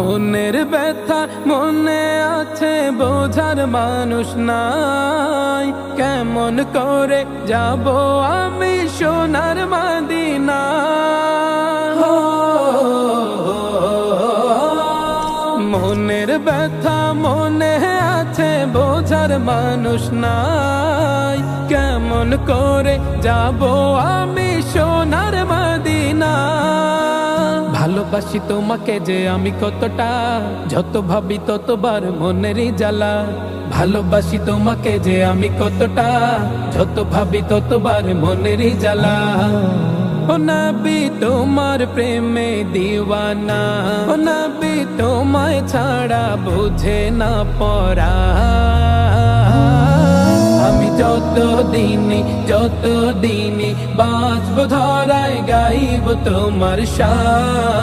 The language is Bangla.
মনের ব্যথা মনে আছে, বোঝার মানুষ নাই। কেমন করে যাব আমি সোনার মদিনা? মনের ব্যথা মনে আছে, বোঝার মানুষ নাই। কেমন করে যাব আমি সোনার মদিনা? ভালোবাসি তোমাকে যে আমি কতটা, যত ভাবি ততবার মনেরই জ্বালা। ভালোবাসি তোমাকে যে আমি কতটা, যত ভাবি ততবার মনেরই জ্বালা। ও নবী তোমার প্রেমে দিওয়ানা, ও নবী তোমায় ছাড়া বুঝে না পরা। আমি যত দিনই বাঁচব ধরায় গাইব তোমার শান।